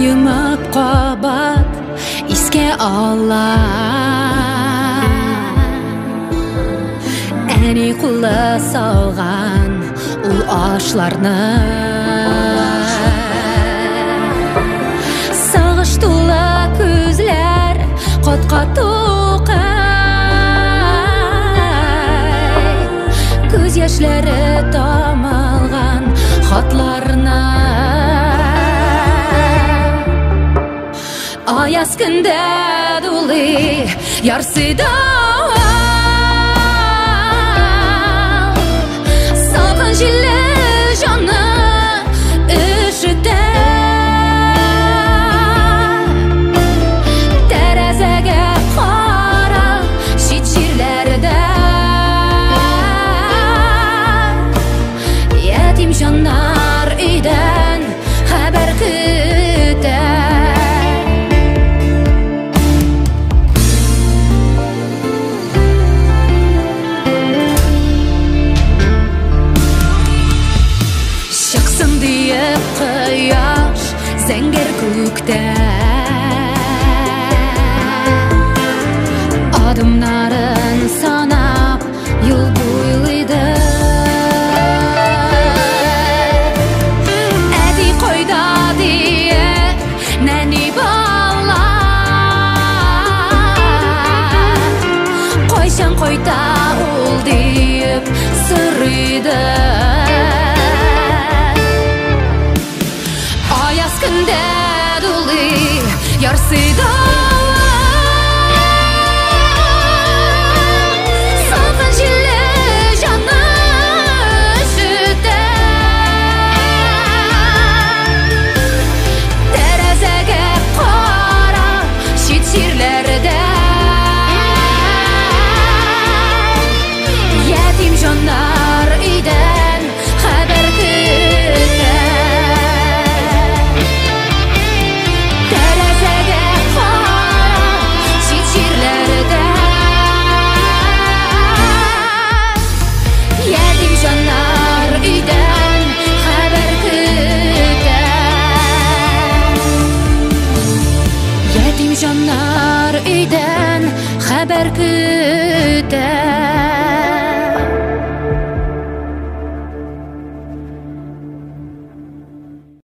Yumab qabat isga ola Әни құлы салған ұл ашларны Сағыш тұлы көзлер Қотқа тоқай Көз яшьләре тамалған хатларына Аяз күндә дулы ярсыда Салқын җилле җанны өшетә Тәрәзәгә кара чит җирләрдә Ятим җаннар өйдән хәбәр көтә Кояш зәңгәр күктә Адымнарын санап юл буйлыйды Әти койда дие нәни бала Койчан койта ул диеп сорыйды Күндә дулы ярсыда Салқын җилле җанны өшетә Тәрәзәгә кара чит җирләрдә Ятим җаннар өйдән хәбәр көтә Җаннар өйдән хәбәр көтә